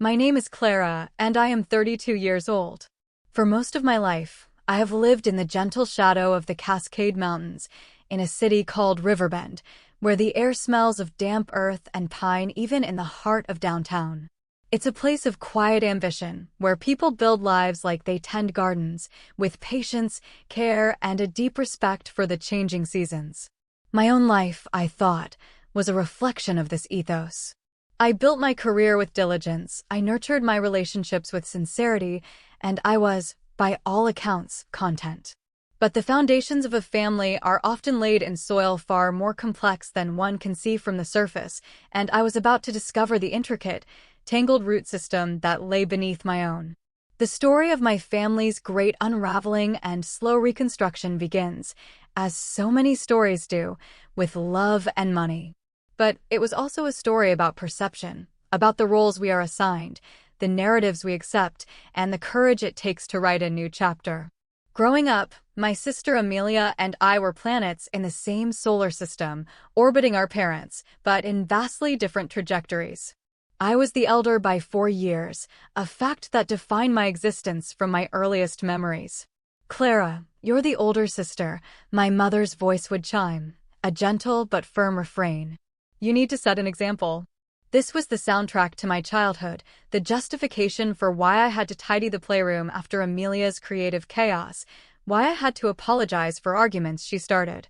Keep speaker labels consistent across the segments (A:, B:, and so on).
A: My name is Clara, and I am 32 years old. For most of my life, I have lived in the gentle shadow of the Cascade Mountains, in a city called Riverbend, where the air smells of damp earth and pine even in the heart of downtown. It's a place of quiet ambition, where people build lives like they tend gardens, with patience, care, and a deep respect for the changing seasons. My own life, I thought, was a reflection of this ethos. I built my career with diligence, I nurtured my relationships with sincerity, and I was, by all accounts, content. But the foundations of a family are often laid in soil far more complex than one can see from the surface, and I was about to discover the intricate, tangled root system that lay beneath my own. The story of my family's great unraveling and slow reconstruction begins, as so many stories do, with love and money. But it was also a story about perception, about the roles we are assigned, the narratives we accept, and the courage it takes to write a new chapter. Growing up, my sister Amelia and I were planets in the same solar system, orbiting our parents, but in vastly different trajectories. I was the elder by 4 years, a fact that defined my existence from my earliest memories. "Clara, you're the older sister," my mother's voice would chime, a gentle but firm refrain. "You need to set an example." This was the soundtrack to my childhood, the justification for why I had to tidy the playroom after Amelia's creative chaos, why I had to apologize for arguments she started,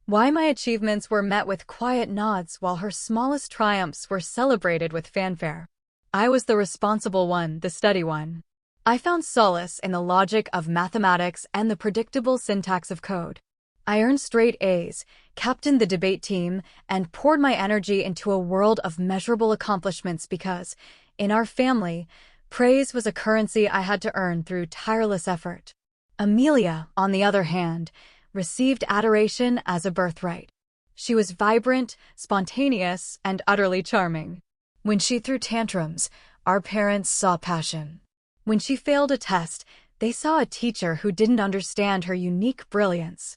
A: why my achievements were met with quiet nods while her smallest triumphs were celebrated with fanfare. I was the responsible one, the steady one. I found solace in the logic of mathematics and the predictable syntax of code. I earned straight A's, captained the debate team, and poured my energy into a world of measurable accomplishments because, in our family, praise was a currency I had to earn through tireless effort. Amelia, on the other hand, received adoration as a birthright. She was vibrant, spontaneous, and utterly charming. When she threw tantrums, our parents saw passion. When she failed a test, they saw a teacher who didn't understand her unique brilliance.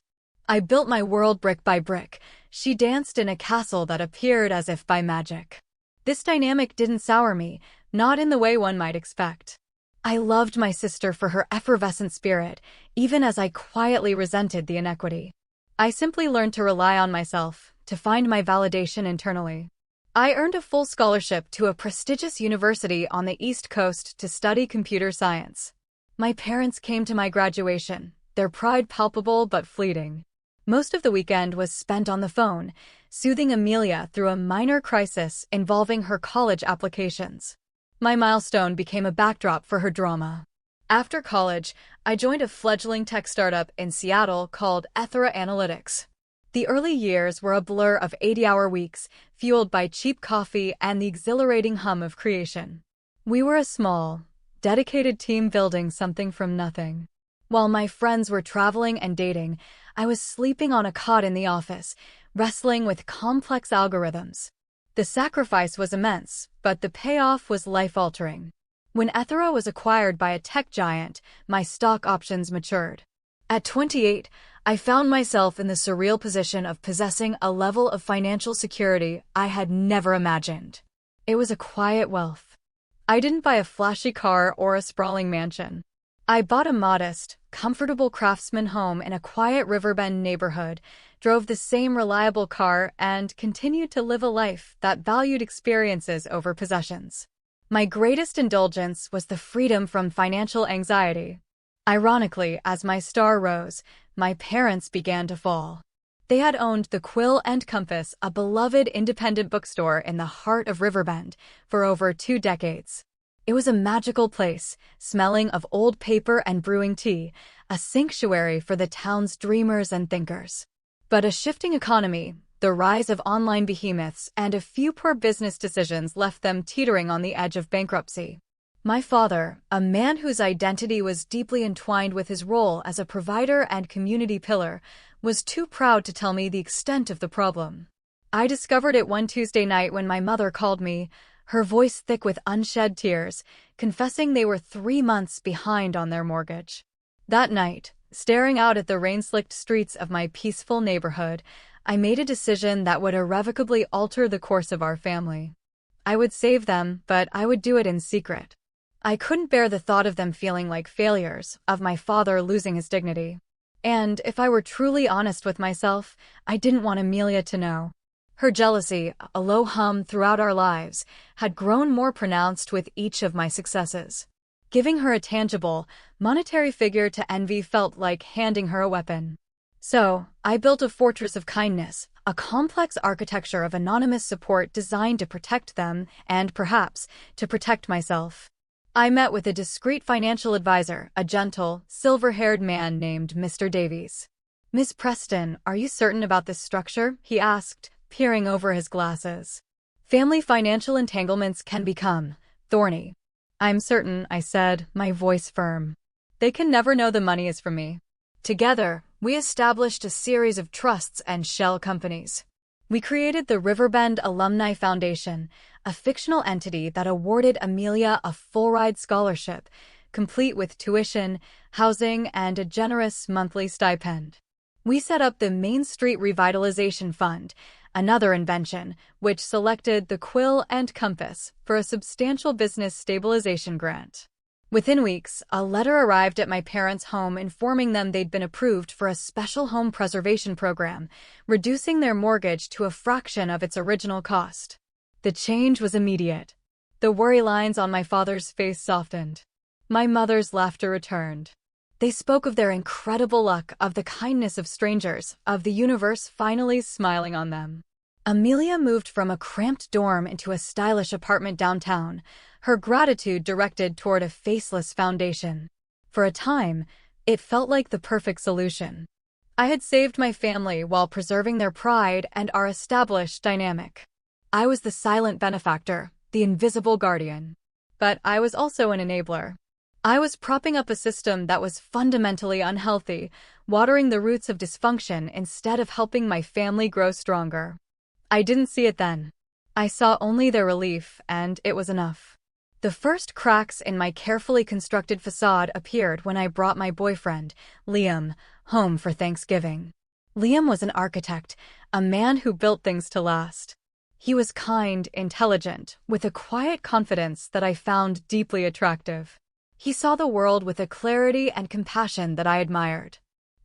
A: I built my world brick by brick. She danced in a castle that appeared as if by magic. This dynamic didn't sour me, not in the way one might expect. I loved my sister for her effervescent spirit, even as I quietly resented the inequity. I simply learned to rely on myself, to find my validation internally. I earned a full scholarship to a prestigious university on the East Coast to study computer science. My parents came to my graduation, their pride palpable but fleeting. Most of the weekend was spent on the phone, soothing Amelia through a minor crisis involving her college applications. My milestone became a backdrop for her drama. After college, I joined a fledgling tech startup in Seattle called Ethera Analytics. The early years were a blur of 80-hour weeks, fueled by cheap coffee and the exhilarating hum of creation. We were a small, dedicated team building something from nothing. While my friends were traveling and dating, I was sleeping on a cot in the office, wrestling with complex algorithms. The sacrifice was immense, but the payoff was life-altering. When Ethera was acquired by a tech giant, my stock options matured. At 28, I found myself in the surreal position of possessing a level of financial security I had never imagined. It was a quiet wealth. I didn't buy a flashy car or a sprawling mansion. I bought a modest, comfortable craftsman home in a quiet Riverbend neighborhood, drove the same reliable car, and continued to live a life that valued experiences over possessions. My greatest indulgence was the freedom from financial anxiety. Ironically, as my star rose, my parents began to fall. They had owned the Quill and Compass, a beloved independent bookstore in the heart of Riverbend, for over 2 decades. It was a magical place, smelling of old paper and brewing tea, a sanctuary for the town's dreamers and thinkers. But a shifting economy, the rise of online behemoths, and a few poor business decisions left them teetering on the edge of bankruptcy. My father, a man whose identity was deeply entwined with his role as a provider and community pillar, was too proud to tell me the extent of the problem. I discovered it one Tuesday night when my mother called me, her voice thick with unshed tears, confessing they were 3 months behind on their mortgage. That night, staring out at the rain-slicked streets of my peaceful neighborhood, I made a decision that would irrevocably alter the course of our family. I would save them, but I would do it in secret. I couldn't bear the thought of them feeling like failures, of my father losing his dignity. And if I were truly honest with myself, I didn't want Amelia to know. Her jealousy, a low hum throughout our lives, had grown more pronounced with each of my successes. Giving her a tangible, monetary figure to envy felt like handing her a weapon. So, I built a fortress of kindness, a complex architecture of anonymous support designed to protect them and, perhaps, to protect myself. I met with a discreet financial advisor, a gentle, silver-haired man named Mr. Davies. "Miss Preston, are you certain about this structure?" he asked, peering over his glasses. "Family financial entanglements can become thorny." "I'm certain," I said, my voice firm. "They can never know the money is from me." Together, we established a series of trusts and shell companies. We created the Riverbend Alumni Foundation, a fictional entity that awarded Amelia a full-ride scholarship, complete with tuition, housing, and a generous monthly stipend. We set up the Main Street Revitalization Fund, another invention, which selected the quill and compass for a substantial business stabilization grant. Within weeks, a letter arrived at my parents' home informing them they'd been approved for a special home preservation program, reducing their mortgage to a fraction of its original cost. The change was immediate. The worry lines on my father's face softened. My mother's laughter returned. They spoke of their incredible luck, of the kindness of strangers, of the universe finally smiling on them. Amelia moved from a cramped dorm into a stylish apartment downtown, her gratitude directed toward a faceless foundation. For a time, it felt like the perfect solution. I had saved my family while preserving their pride and our established dynamic. I was the silent benefactor, the invisible guardian. But I was also an enabler. I was propping up a system that was fundamentally unhealthy, watering the roots of dysfunction instead of helping my family grow stronger. I didn't see it then. I saw only their relief, and it was enough. The first cracks in my carefully constructed facade appeared when I brought my boyfriend, Liam, home for Thanksgiving. Liam was an architect, a man who built things to last. He was kind, intelligent, with a quiet confidence that I found deeply attractive. He saw the world with a clarity and compassion that I admired.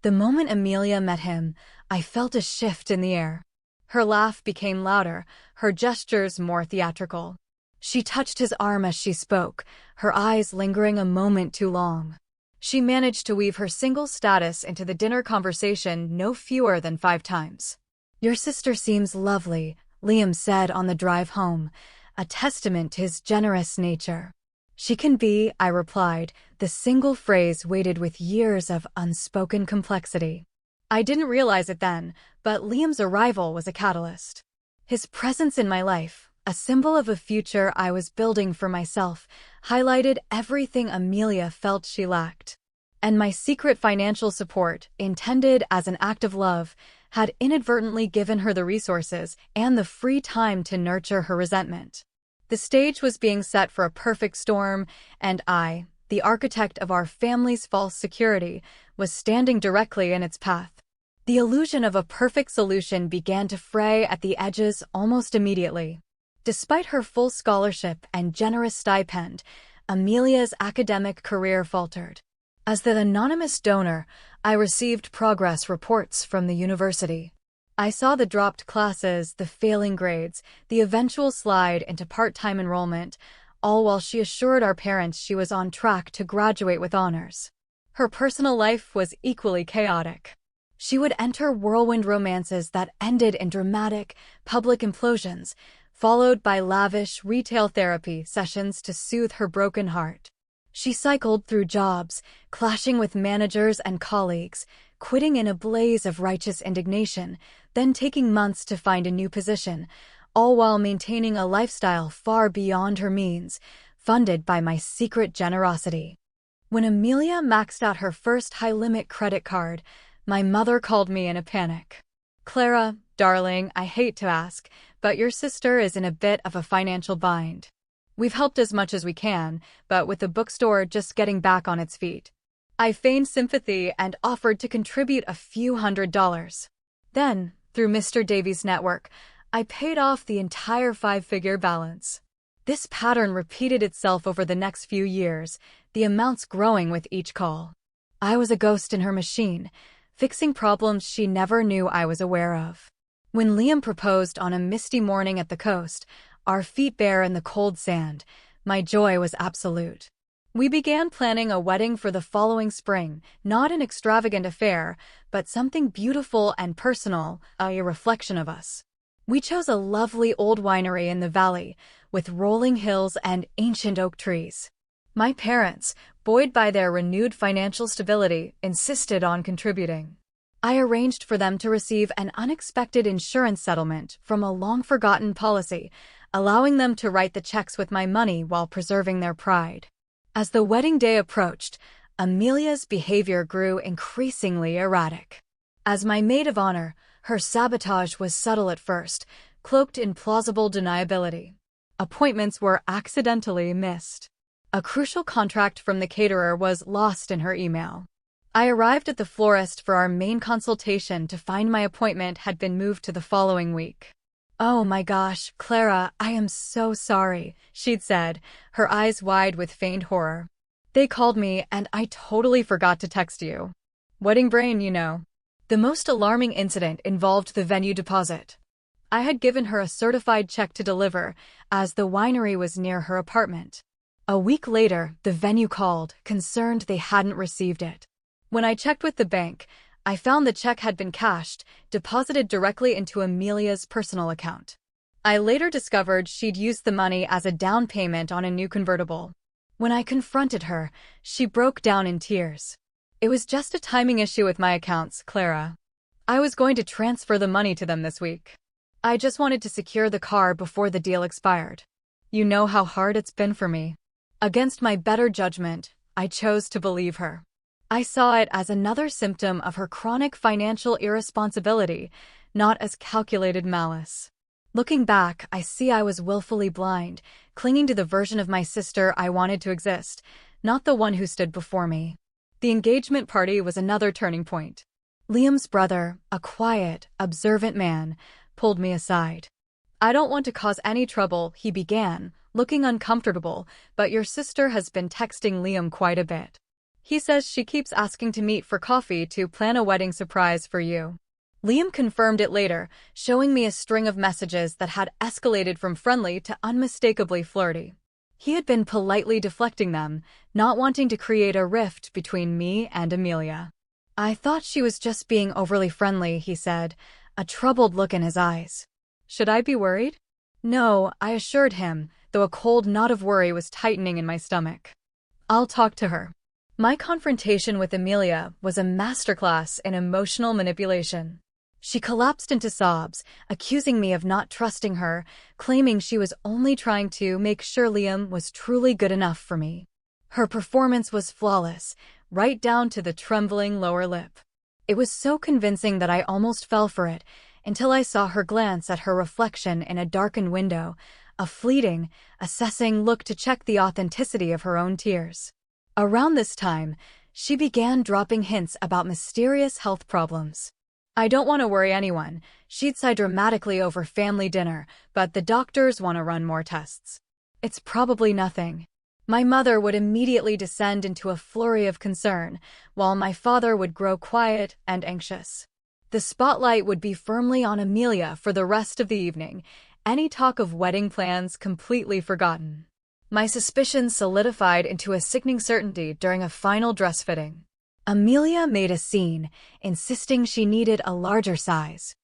A: The moment Amelia met him, I felt a shift in the air. Her laugh became louder, her gestures more theatrical. She touched his arm as she spoke, her eyes lingering a moment too long. She managed to weave her single status into the dinner conversation no fewer than 5 times. "Your sister seems lovely," Liam said on the drive home, a testament to his generous nature. "She can be," I replied, the single phrase weighted with years of unspoken complexity. I didn't realize it then, but Liam's arrival was a catalyst. His presence in my life, a symbol of a future I was building for myself, highlighted everything Amelia felt she lacked. And my secret financial support, intended as an act of love, had inadvertently given her the resources and the free time to nurture her resentment. The stage was being set for a perfect storm, and I, the architect of our family's false security, was standing directly in its path. The illusion of a perfect solution began to fray at the edges almost immediately. Despite her full scholarship and generous stipend, Amelia's academic career faltered. As the anonymous donor, I received progress reports from the university. I saw the dropped classes, the failing grades, the eventual slide into part-time enrollment, all while she assured our parents she was on track to graduate with honors. Her personal life was equally chaotic. She would enter whirlwind romances that ended in dramatic, public implosions, followed by lavish retail therapy sessions to soothe her broken heart. She cycled through jobs, clashing with managers and colleagues, quitting in a blaze of righteous indignation, then taking months to find a new position, all while maintaining a lifestyle far beyond her means, funded by my secret generosity. When Amelia maxed out her first high-limit credit card, my mother called me in a panic. "Clara, darling, I hate to ask, but your sister is in a bit of a financial bind. We've helped as much as we can, but with the bookstore just getting back on its feet." I feigned sympathy and offered to contribute a few $100s. Then, through Mr. Davies' network, I paid off the entire 5-figure balance. This pattern repeated itself over the next few years, the amounts growing with each call. I was a ghost in her machine, fixing problems she never knew I was aware of. When Liam proposed on a misty morning at the coast, our feet bare in the cold sand, my joy was absolute. We began planning a wedding for the following spring, not an extravagant affair, but something beautiful and personal, a reflection of us. We chose a lovely old winery in the valley, with rolling hills and ancient oak trees. My parents, buoyed by their renewed financial stability, insisted on contributing. I arranged for them to receive an unexpected insurance settlement from a long-forgotten policy, allowing them to write the checks with my money while preserving their pride. As the wedding day approached, Amelia's behavior grew increasingly erratic. As my maid of honor, her sabotage was subtle at first, cloaked in plausible deniability. Appointments were accidentally missed. A crucial contract from the caterer was lost in her email. I arrived at the florist for our main consultation to find my appointment had been moved to the following week. "Oh my gosh, Clara, I am so sorry," she'd said, her eyes wide with feigned horror. "They called me and I totally forgot to text you. Wedding brain, you know." The most alarming incident involved the venue deposit. I had given her a certified check to deliver, as the winery was near her apartment. A week later, the venue called, concerned they hadn't received it. When I checked with the bank, I found the check had been cashed, deposited directly into Amelia's personal account. I later discovered she'd used the money as a down payment on a new convertible. When I confronted her, she broke down in tears. "It was just a timing issue with my accounts, Clara. I was going to transfer the money to them this week. I just wanted to secure the car before the deal expired. You know how hard it's been for me." Against my better judgment, I chose to believe her. I saw it as another symptom of her chronic financial irresponsibility, not as calculated malice. Looking back, I see I was willfully blind, clinging to the version of my sister I wanted to exist, not the one who stood before me. The engagement party was another turning point. Liam's brother, a quiet, observant man, pulled me aside. "I don't want to cause any trouble," he began, looking uncomfortable, "but your sister has been texting Liam quite a bit. He says she keeps asking to meet for coffee to plan a wedding surprise for you." Liam confirmed it later, showing me a string of messages that had escalated from friendly to unmistakably flirty. He had been politely deflecting them, not wanting to create a rift between me and Amelia. "I thought she was just being overly friendly," he said, a troubled look in his eyes. Should I be worried? No, I assured him, though a cold knot of worry was tightening in my stomach. "I'll talk to her." My confrontation with Amelia was a masterclass in emotional manipulation. She collapsed into sobs, accusing me of not trusting her, claiming she was only trying to make sure Liam was truly good enough for me. Her performance was flawless, right down to the trembling lower lip. It was so convincing that I almost fell for it, until I saw her glance at her reflection in a darkened window, a fleeting, assessing look to check the authenticity of her own tears. Around this time, she began dropping hints about mysterious health problems. "I don't want to worry anyone," she'd sigh dramatically over family dinner, "but the doctors want to run more tests. It's probably nothing." My mother would immediately descend into a flurry of concern, while my father would grow quiet and anxious. The spotlight would be firmly on Amelia for the rest of the evening, any talk of wedding plans completely forgotten. My suspicions solidified into a sickening certainty during a final dress fitting. Amelia made a scene, insisting she needed a larger size.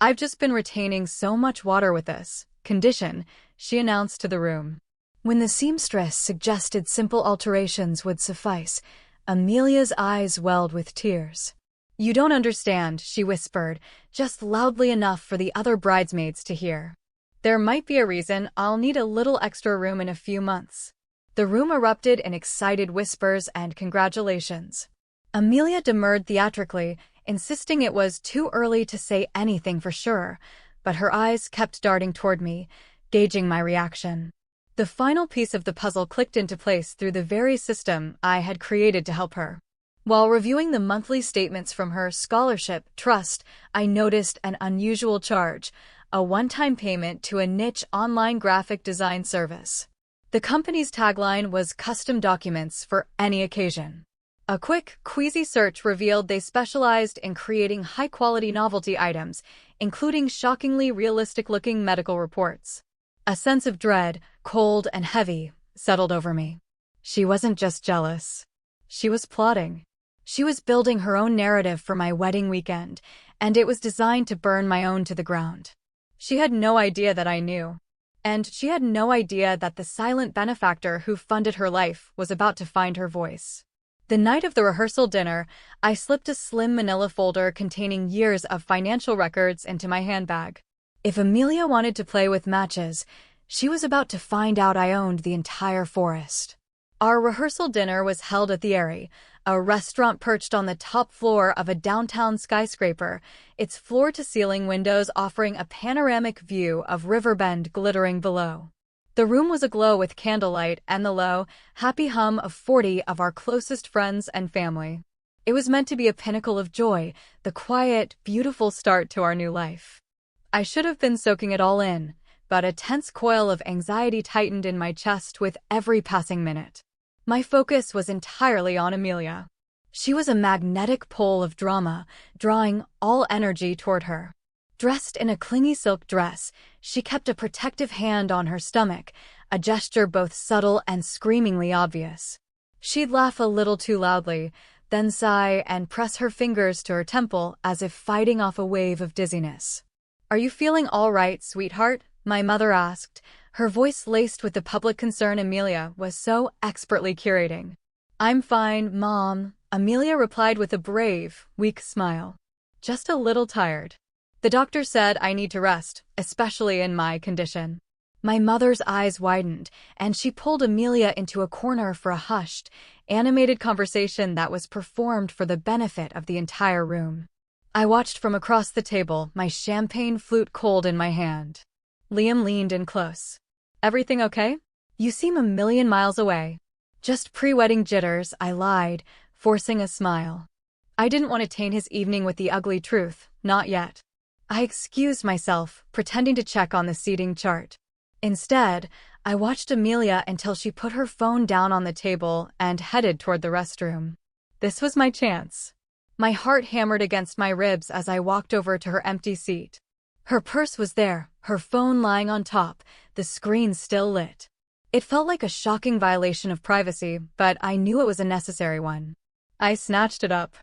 A: "I've just been retaining so much water with this condition," she announced to the room. When the seamstress suggested simple alterations would suffice, Amelia's eyes welled with tears. "You don't understand," she whispered, just loudly enough for the other bridesmaids to hear. "There might be a reason I'll need a little extra room in a few months." The room erupted in excited whispers and congratulations. Amelia demurred theatrically, insisting it was too early to say anything for sure, but her eyes kept darting toward me, gauging my reaction. The final piece of the puzzle clicked into place through the very system I had created to help her. While reviewing the monthly statements from her scholarship trust, I noticed an unusual charge, a one-time payment to a niche online graphic design service. The company's tagline was custom documents for any occasion. A quick, queasy search revealed they specialized in creating high-quality novelty items, including shockingly realistic-looking medical reports. A sense of dread, cold and heavy, settled over me. She wasn't just jealous. She was plotting. She was building her own narrative for my wedding weekend, and it was designed to burn my own to the ground. She had no idea that I knew. And she had no idea that the silent benefactor who funded her life was about to find her voice. The night of the rehearsal dinner, I slipped a slim manila folder containing years of financial records into my handbag. If Amelia wanted to play with matches, she was about to find out I owned the entire forest. Our rehearsal dinner was held at the Aerie, a restaurant perched on the top floor of a downtown skyscraper, its floor-to-ceiling windows offering a panoramic view of Riverbend glittering below. The room was aglow with candlelight and the low, happy hum of 40 of our closest friends and family. It was meant to be a pinnacle of joy, the quiet, beautiful start to our new life. I should have been soaking it all in, but a tense coil of anxiety tightened in my chest with every passing minute. My focus was entirely on Amelia. She was a magnetic pole of drama, drawing all energy toward her. Dressed in a clingy silk dress, she kept a protective hand on her stomach, a gesture both subtle and screamingly obvious. She'd laugh a little too loudly, then sigh and press her fingers to her temple as if fighting off a wave of dizziness. "Are you feeling all right, sweetheart?" my mother asked, her voice laced with the public concern Amelia was so expertly curating. "I'm fine, Mom," Amelia replied with a brave, weak smile. "Just a little tired. The doctor said I need to rest, especially in my condition." My mother's eyes widened, and she pulled Amelia into a corner for a hushed, animated conversation that was performed for the benefit of the entire room. I watched from across the table, my champagne flute cold in my hand. Liam leaned in close. "Everything okay? You seem a million miles away." "Just pre-wedding jitters," I lied, forcing a smile. I didn't want to taint his evening with the ugly truth, not yet. I excused myself, pretending to check on the seating chart. Instead, I watched Amelia until she put her phone down on the table and headed toward the restroom. This was my chance. My heart hammered against my ribs as I walked over to her empty seat. Her purse was there, her phone lying on top, the screen still lit. It felt like a shocking violation of privacy, but I knew it was a necessary one. I snatched it up.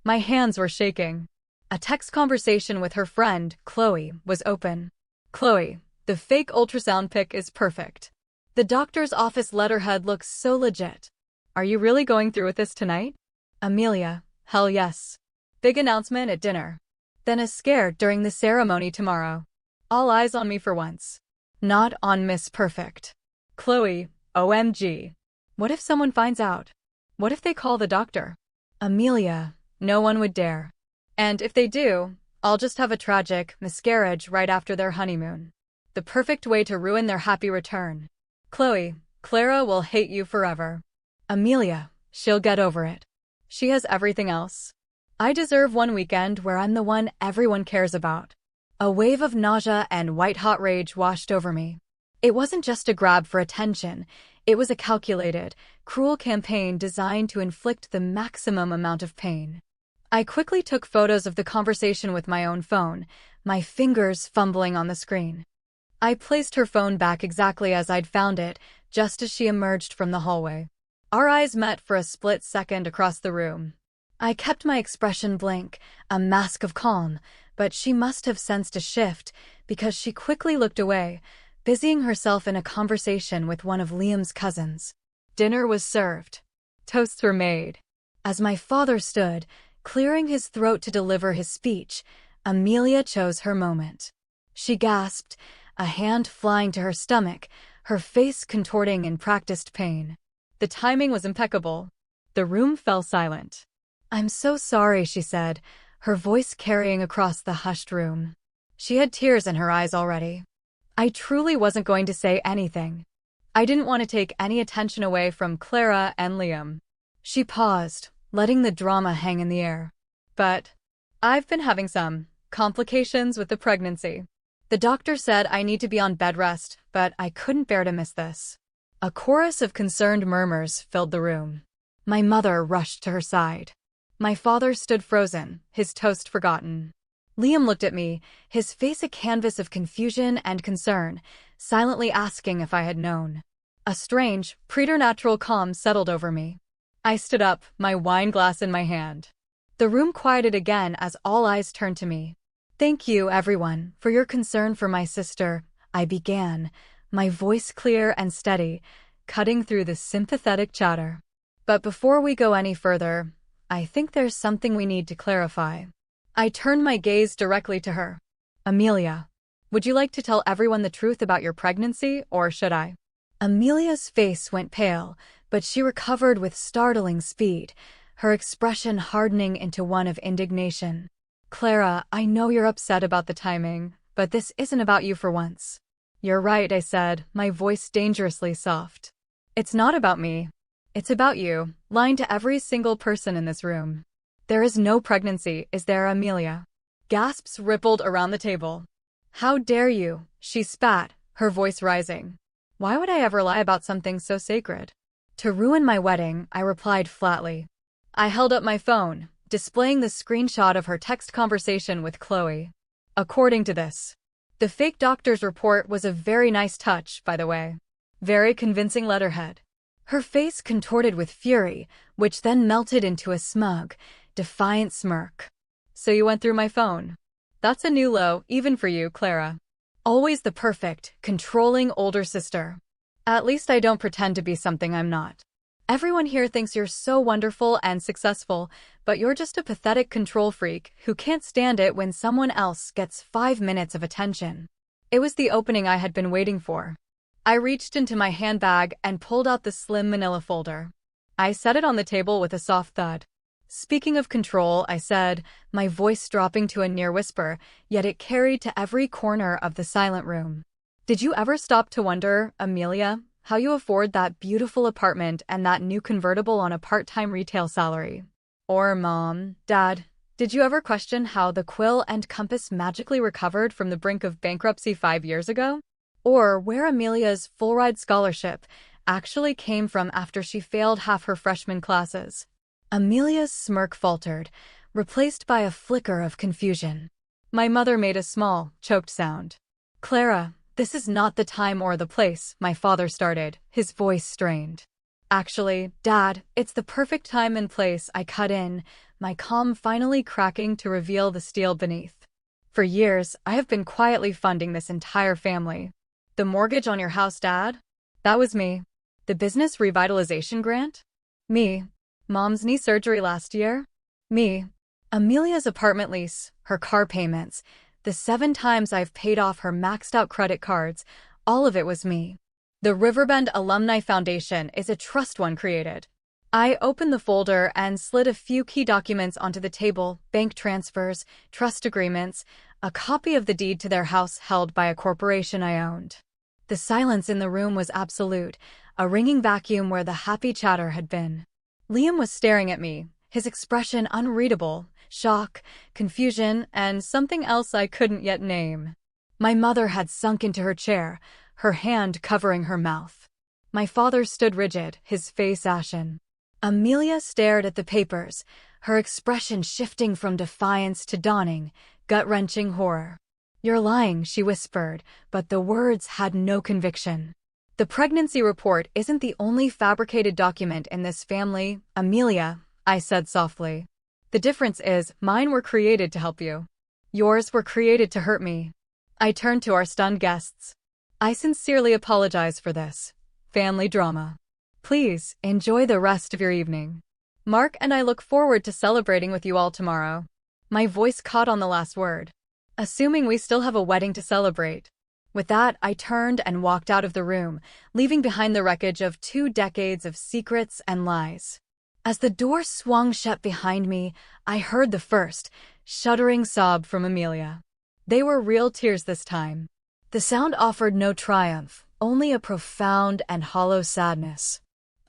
A: My hands were shaking. A text conversation with her friend, Chloe, was open. "Chloe, the fake ultrasound pic is perfect. The doctor's office letterhead looks so legit. Are you really going through with this tonight?" Amelia, "Hell yes. Big announcement at dinner. Then a scare during the ceremony tomorrow. All eyes on me for once. Not on Miss Perfect." Chloe, "OMG. What if someone finds out? What if they call the doctor?" Amelia, "No one would dare. And if they do, I'll just have a tragic miscarriage right after their honeymoon. The perfect way to ruin their happy return." Chloe, "Clara will hate you forever." Amelia, "She'll get over it. She has everything else. I deserve one weekend where I'm the one everyone cares about." A wave of nausea and white-hot rage washed over me. It wasn't just a grab for attention. It was a calculated, cruel campaign designed to inflict the maximum amount of pain. I quickly took photos of the conversation with my own phone, my fingers fumbling on the screen. I placed her phone back exactly as I'd found it, just as she emerged from the hallway. Our eyes met for a split second across the room. I kept my expression blank, a mask of calm, but she must have sensed a shift because she quickly looked away, busying herself in a conversation with one of Liam's cousins. Dinner was served. Toasts were made. As my father stood, clearing his throat to deliver his speech, Amelia chose her moment. She gasped, a hand flying to her stomach, her face contorting in practiced pain. The timing was impeccable. The room fell silent. "I'm so sorry," she said, her voice carrying across the hushed room. She had tears in her eyes already. I truly wasn't going to say anything. I didn't want to take any attention away from Clara and Liam. She paused, letting the drama hang in the air. "But I've been having some complications with the pregnancy." The doctor said I need to be on bed rest, but I couldn't bear to miss this. A chorus of concerned murmurs filled the room. My mother rushed to her side. My father stood frozen, his toast forgotten. Liam looked at me, his face a canvas of confusion and concern, silently asking if I had known. A strange, preternatural calm settled over me. I stood up, my wine glass in my hand. The room quieted again as all eyes turned to me. "Thank you, everyone, for your concern for my sister," I began, my voice clear and steady, cutting through the sympathetic chatter. "But before we go any further, I think there's something we need to clarify." I turned my gaze directly to her. "Amelia, would you like to tell everyone the truth about your pregnancy, or should I?" Amelia's face went pale, but she recovered with startling speed, her expression hardening into one of indignation. "Clara, I know you're upset about the timing, but this isn't about you for once." "You're right," I said, my voice dangerously soft. "It's not about me. It's about you, lying to every single person in this room. There is no pregnancy, is there, Amelia?" Gasps rippled around the table. "How dare you?" she spat, her voice rising. "Why would I ever lie about something so sacred?" "To ruin my wedding," I replied flatly. I held up my phone, displaying the screenshot of her text conversation with Chloe. "According to this, the fake doctor's report was a very nice touch, by the way. Very convincing letterhead." Her face contorted with fury, which then melted into a smug, defiant smirk. "So you went through my phone. That's a new low, even for you, Clara. Always the perfect, controlling older sister. At least I don't pretend to be something I'm not. Everyone here thinks you're so wonderful and successful, but you're just a pathetic control freak who can't stand it when someone else gets 5 minutes of attention." It was the opening I had been waiting for. I reached into my handbag and pulled out the slim manila folder. I set it on the table with a soft thud. "Speaking of control," I said, my voice dropping to a near whisper, yet it carried to every corner of the silent room. "Did you ever stop to wonder, Amelia, how you afford that beautiful apartment and that new convertible on a part-time retail salary? Or Mom, Dad, did you ever question how the quill and compass magically recovered from the brink of bankruptcy 5 years ago? Or where Amelia's full-ride scholarship actually came from after she failed half her freshman classes?" Amelia's smirk faltered, replaced by a flicker of confusion. My mother made a small, choked sound. "Clara, this is not the time or the place," my father started, his voice strained. "Actually, Dad, it's the perfect time and place," I cut in, my calm finally cracking to reveal the steel beneath. "For years, I have been quietly funding this entire family. The mortgage on your house, Dad? That was me. The business revitalization grant? Me. Mom's knee surgery last year? Me. Amelia's apartment lease, her car payments, the 7 times I've paid off her maxed-out credit cards, all of it was me. The Riverbend Alumni Foundation is a trust one created." I opened the folder and slid a few key documents onto the table: bank transfers, trust agreements, a copy of the deed to their house held by a corporation I owned. The silence in the room was absolute, a ringing vacuum where the happy chatter had been. Liam was staring at me, his expression unreadable: shock, confusion, and something else I couldn't yet name. My mother had sunk into her chair, her hand covering her mouth. My father stood rigid, his face ashen. Amelia stared at the papers, her expression shifting from defiance to dawning, gut-wrenching horror. "You're lying," she whispered, but the words had no conviction. "The pregnancy report isn't the only fabricated document in this family, Amelia," I said softly. "The difference is, mine were created to help you. Yours were created to hurt me." I turned to our stunned guests. "I sincerely apologize for this family drama. Please, enjoy the rest of your evening. Mark and I look forward to celebrating with you all tomorrow." My voice caught on the last word. "Assuming we still have a wedding to celebrate." With that, I turned and walked out of the room, leaving behind the wreckage of 2 decades of secrets and lies. As the door swung shut behind me, I heard the first, shuddering sob from Amelia. They were real tears this time. The sound offered no triumph, only a profound and hollow sadness.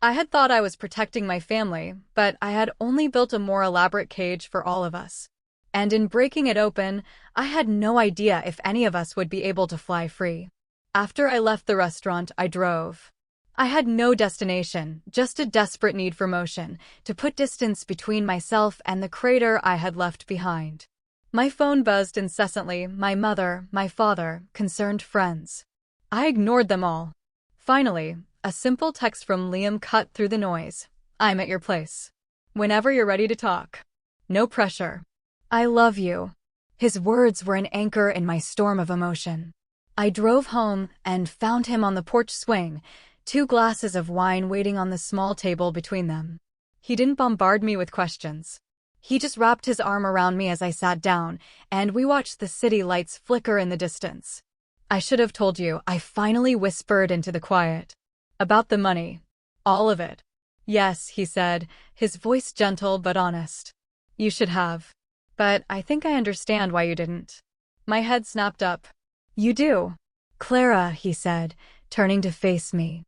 A: I had thought I was protecting my family, but I had only built a more elaborate cage for all of us. And in breaking it open, I had no idea if any of us would be able to fly free. After I left the restaurant, I drove. I had no destination, just a desperate need for motion, to put distance between myself and the crater I had left behind. My phone buzzed incessantly, my mother, my father, concerned friends. I ignored them all. Finally, a simple text from Liam cut through the noise. "I'm at your place. Whenever you're ready to talk. No pressure. I love you." His words were an anchor in my storm of emotion. I drove home and found him on the porch swing, 2 glasses of wine waiting on the small table between them. He didn't bombard me with questions. He just wrapped his arm around me as I sat down, and we watched the city lights flicker in the distance. "I should have told you," I finally whispered into the quiet. "About the money. All of it." "Yes," he said, his voice gentle but honest. "You should have. But I think I understand why you didn't." My head snapped up. "You do." "Clara," he said, turning to face me.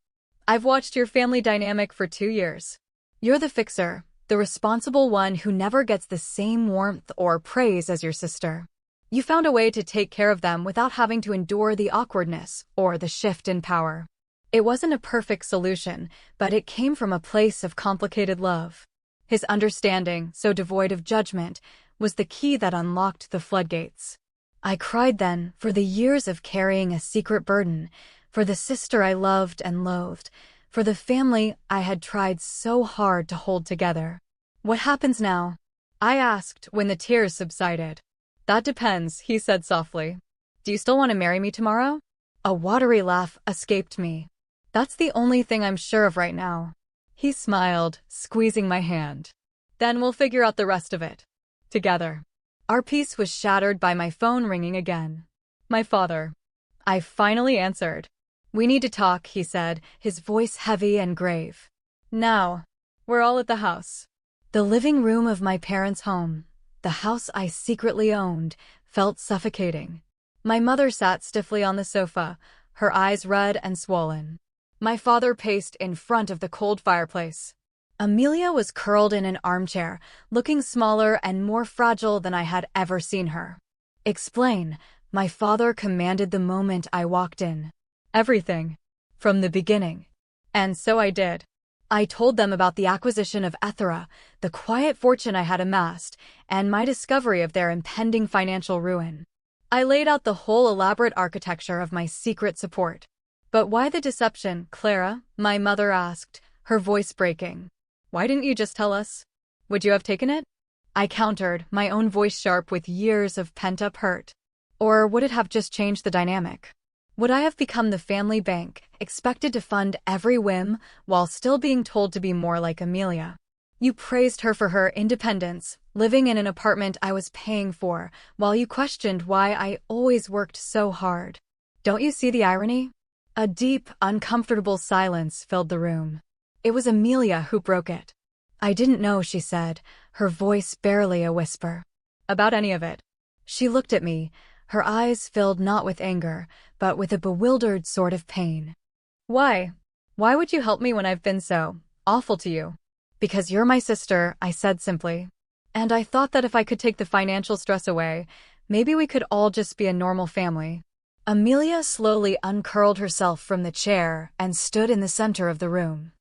A: "I've watched your family dynamic for 2 years. You're the fixer, the responsible one who never gets the same warmth or praise as your sister. You found a way to take care of them without having to endure the awkwardness or the shift in power. It wasn't a perfect solution, but it came from a place of complicated love." His understanding, so devoid of judgment, was the key that unlocked the floodgates. I cried then, for the years of carrying a secret burden, for the sister I loved and loathed, for the family I had tried so hard to hold together. "What happens now?" I asked when the tears subsided. "That depends," he said softly. "Do you still want to marry me tomorrow?" A watery laugh escaped me. "That's the only thing I'm sure of right now." He smiled, squeezing my hand. "Then we'll figure out the rest of it. Together." Our peace was shattered by my phone ringing again. My father. I finally answered. "We need to talk," he said, his voice heavy and grave. "Now." "We're all at the house." The living room of my parents' home, the house I secretly owned, felt suffocating. My mother sat stiffly on the sofa, her eyes red and swollen. My father paced in front of the cold fireplace. Amelia was curled in an armchair, looking smaller and more fragile than I had ever seen her. "Explain," my father commanded the moment I walked in. "Everything. From the beginning." And so I did. I told them about the acquisition of Ethera, the quiet fortune I had amassed, and my discovery of their impending financial ruin. I laid out the whole elaborate architecture of my secret support. "But why the deception, Clara?" my mother asked, her voice breaking. "Why didn't you just tell us? Would you have taken it?" I countered, my own voice sharp with years of pent-up hurt. Or would it have just changed the dynamic? Would I have become the family bank, expected to fund every whim, while still being told to be more like Amelia? You praised her for her independence, living in an apartment I was paying for, while you questioned why I always worked so hard. Don't you see the irony? A deep, uncomfortable silence filled the room. It was Amelia who broke it. "I didn't know," she said, her voice barely a whisper. "About any of it." She looked at me, her eyes filled not with anger, but with a bewildered sort of pain. "Why? Why would you help me when I've been so awful to you?" "Because you're my sister," I said simply. "And I thought that if I could take the financial stress away, maybe we could all just be a normal family." Amelia slowly uncurled herself from the chair and stood in the center of the room.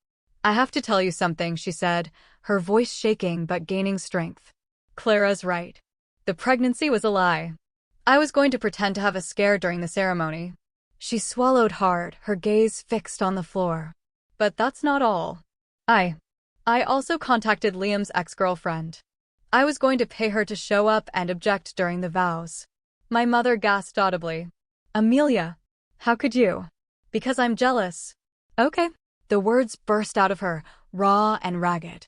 A: "I have to tell you something," she said, her voice shaking but gaining strength. "Clara's right. The pregnancy was a lie. I was going to pretend to have a scare during the ceremony." She swallowed hard, her gaze fixed on the floor. "But that's not all. I also contacted Liam's ex-girlfriend. I was going to pay her to show up and object during the vows." My mother gasped audibly. "Amelia, how could you?" "Because I'm jealous." "Okay." The words burst out of her, raw and ragged.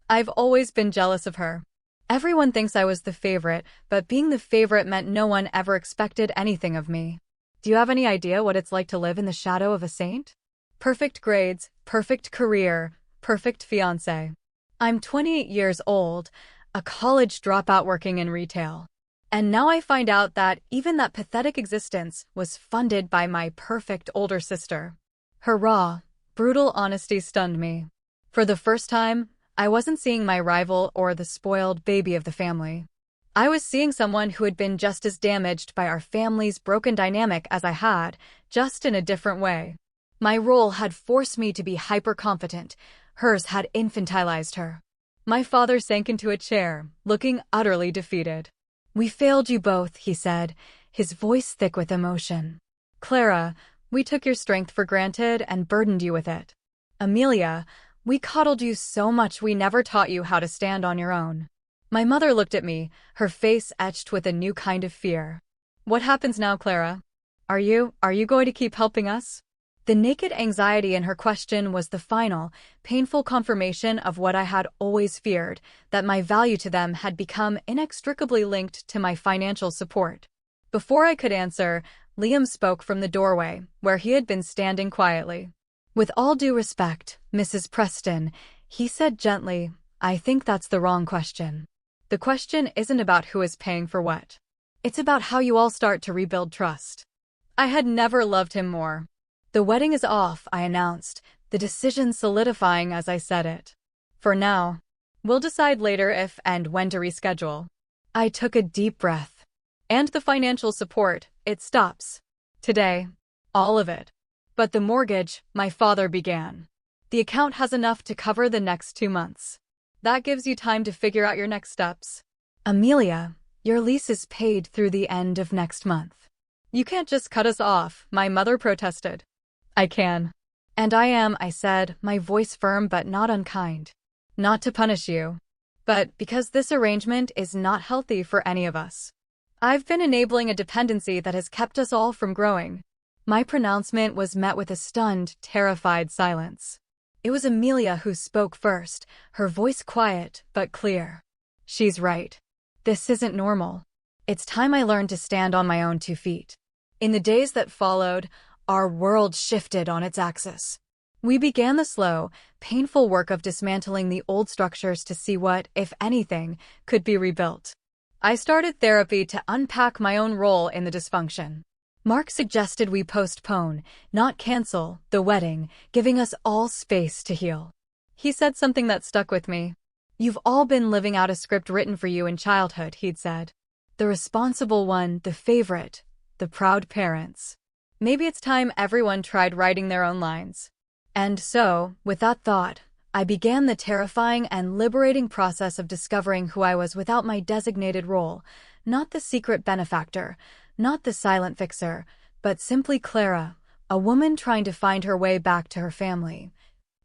A: "I've always been jealous of her. Everyone thinks I was the favorite, but being the favorite meant no one ever expected anything of me. Do you have any idea what it's like to live in the shadow of a saint? Perfect grades, perfect career, perfect fiancé. I'm 28 years old, a college dropout working in retail. And now I find out that even that pathetic existence was funded by my perfect older sister." Her raw, brutal honesty stunned me. For the first time, I wasn't seeing my rival or the spoiled baby of the family. I was seeing someone who had been just as damaged by our family's broken dynamic as I had, just in a different way. My role had forced me to be hyper-confident. Hers had infantilized her. My father sank into a chair, looking utterly defeated. "We failed you both," he said, his voice thick with emotion. "Clara, we took your strength for granted and burdened you with it. Amelia, we coddled you so much we never taught you how to stand on your own." My mother looked at me, her face etched with a new kind of fear. "What happens now, Clara? Are you going to keep helping us?" The naked anxiety in her question was the final, painful confirmation of what I had always feared, that my value to them had become inextricably linked to my financial support. Before I could answer, Liam spoke from the doorway, where he had been standing quietly. "With all due respect, Mrs. Preston," he said gently, "I think that's the wrong question. The question isn't about who is paying for what. It's about how you all start to rebuild trust." I had never loved him more. "The wedding is off," I announced, the decision solidifying as I said it. "For now. We'll decide later if and when to reschedule." I took a deep breath. "And the financial support, it stops. Today. All of it." "But the mortgage," my father began. "The account has enough to cover the next 2 months. That gives you time to figure out your next steps." "Amelia, your lease is paid through the end of next month. You can't just cut us off," my mother protested. "I can. And I am," I said, my voice firm but not unkind. "Not to punish you, but because this arrangement is not healthy for any of us. I've been enabling a dependency that has kept us all from growing." My pronouncement was met with a stunned, terrified silence. It was Amelia who spoke first, her voice quiet but clear. "She's right. This isn't normal. It's time I learned to stand on my own 2 feet." In the days that followed, our world shifted on its axis. We began the slow, painful work of dismantling the old structures to see what, if anything, could be rebuilt. I started therapy to unpack my own role in the dysfunction. Mark suggested we postpone, not cancel, the wedding, giving us all space to heal. He said something that stuck with me. "You've all been living out a script written for you in childhood," he'd said. "The responsible one, the favorite, the proud parents. Maybe it's time everyone tried writing their own lines." And so, with that thought, I began the terrifying and liberating process of discovering who I was without my designated role, not the secret benefactor, not the silent fixer, but simply Clara, a woman trying to find her way back to her family.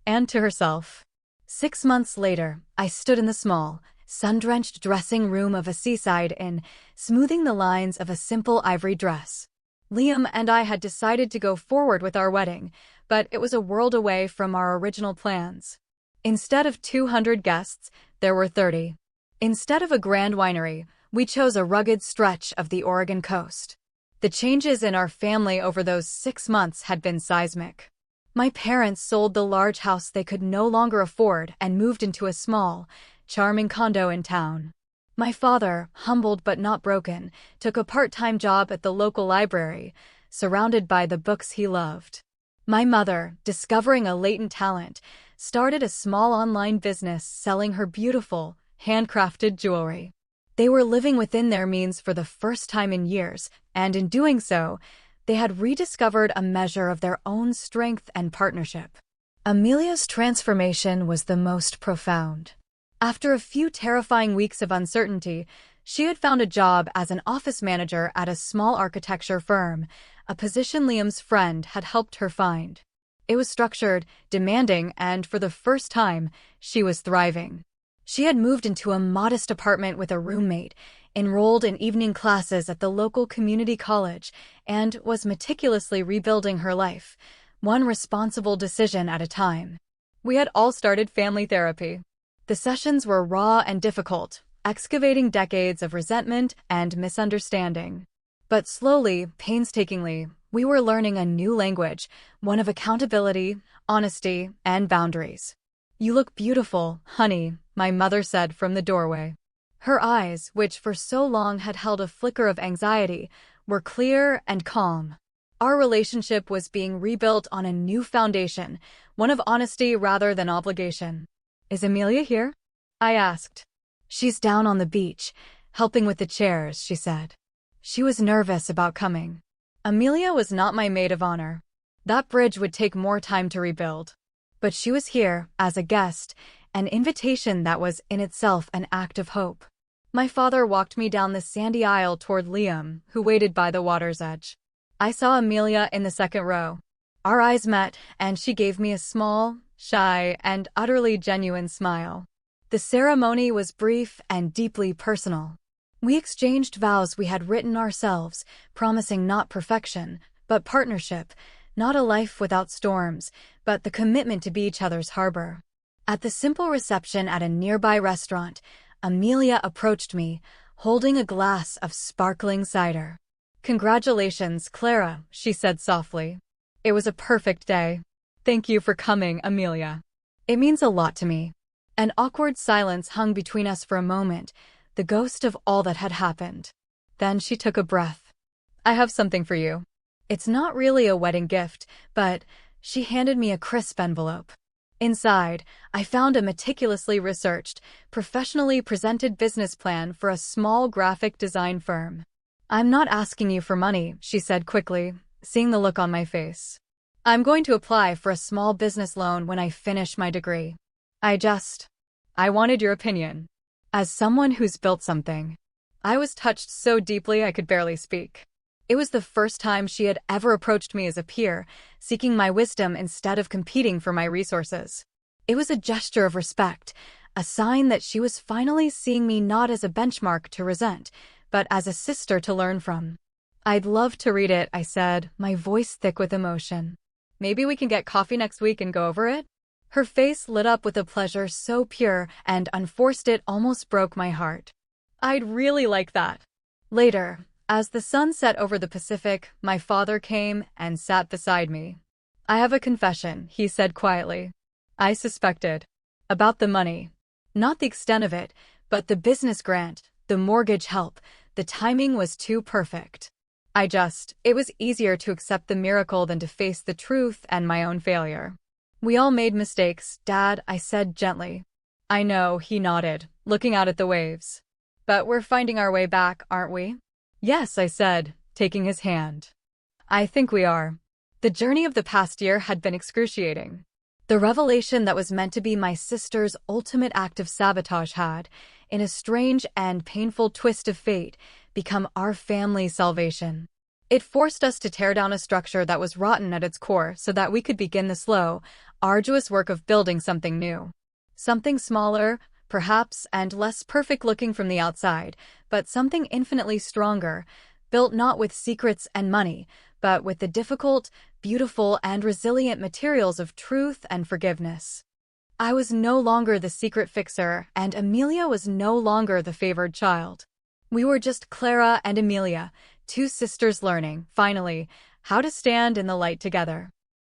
A: And to herself. 6 months later, I stood in the small, sun-drenched dressing room of a seaside inn, smoothing the lines of a simple ivory dress. Liam and I had decided to go forward with our wedding, but it was a world away from our original plans. Instead of 200 guests, there were 30. Instead of a grand winery, we chose a rugged stretch of the Oregon coast. The changes in our family over those 6 months had been seismic. My parents sold the large house they could no longer afford and moved into a small, charming condo in town. My father, humbled but not broken, took a part-time job at the local library, surrounded by the books he loved. My mother, discovering a latent talent, started a small online business selling her beautiful, handcrafted jewelry. They were living within their means for the first time in years, and in doing so, they had rediscovered a measure of their own strength and partnership. Amelia's transformation was the most profound. After a few terrifying weeks of uncertainty, she had found a job as an office manager at a small architecture firm, a position Liam's friend had helped her find. It was structured, demanding, and for the first time, she was thriving. She had moved into a modest apartment with a roommate, enrolled in evening classes at the local community college, and was meticulously rebuilding her life, one responsible decision at a time. We had all started family therapy. The sessions were raw and difficult, excavating decades of resentment and misunderstanding. But slowly, painstakingly, we were learning a new language, one of accountability, honesty, and boundaries. "You look beautiful, honey," my mother said from the doorway. Her eyes, which for so long had held a flicker of anxiety, were clear and calm. Our relationship was being rebuilt on a new foundation, one of honesty rather than obligation. "Is Amelia here?" I asked. "She's down on the beach. helping with the chairs, she said. She was nervous about coming. Amelia was not my maid of honor. That bridge would take more time to rebuild. But she was here, as a guest, an invitation that was in itself an act of hope. My father walked me down the sandy aisle toward Liam, who waited by the water's edge. I saw Amelia in the second row. Our eyes met, and she gave me a small, shy, and utterly genuine smile. The ceremony was brief and deeply personal. We exchanged vows we had written ourselves, promising not perfection, but partnership, not a life without storms, but the commitment to be each other's harbor. At the simple reception at a nearby restaurant, Amelia approached me, holding a glass of sparkling cider. "Congratulations, Clara," she said softly. "It was a perfect day. Thank you for coming, Amelia. It means a lot to me." An awkward silence hung between us for a moment, the ghost of all that had happened. Then she took a breath. "I have something for you. It's not really a wedding gift, but..." She handed me a crisp envelope. Inside, I found a meticulously researched, professionally presented business plan for a small graphic design firm. "I'm not asking you for money," she said quickly, seeing the look on my face. "I'm going to apply for a small business loan when I finish my degree. I wanted your opinion. As someone who's built something." I was touched so deeply I could barely speak. It was the first time she had ever approached me as a peer, seeking my wisdom instead of competing for my resources. It was a gesture of respect, a sign that she was finally seeing me not as a benchmark to resent, but as a sister to learn from. "I'd love to read it," I said, my voice thick with emotion. "Maybe we can get coffee next week and go over it?" Her face lit up with a pleasure so pure and unforced it almost broke my heart. "I'd really like that." Later, as the sun set over the Pacific, my father came and sat beside me. "I have a confession," he said quietly. "I suspected. About the money. Not the extent of it, but the business grant, the mortgage help. The timing was too perfect. It was easier to accept the miracle than to face the truth and my own failure." "We all made mistakes, Dad," I said gently. "I know," he nodded, looking out at the waves. "But we're finding our way back, aren't we?" "Yes," I said, taking his hand. "I think we are." The journey of the past year had been excruciating. The revelation that was meant to be my sister's ultimate act of sabotage had, in a strange and painful twist of fate, become our family's salvation. It forced us to tear down a structure that was rotten at its core so that we could begin the slow, arduous work of building something new. Something smaller, perhaps, and less perfect looking from the outside, but something infinitely stronger, built not with secrets and money, but with the difficult, beautiful, and resilient materials of truth and forgiveness. I was no longer the secret fixer, and Amelia was no longer the favored child. We were just Clara and Amelia, two sisters learning, finally, how to stand in the light together.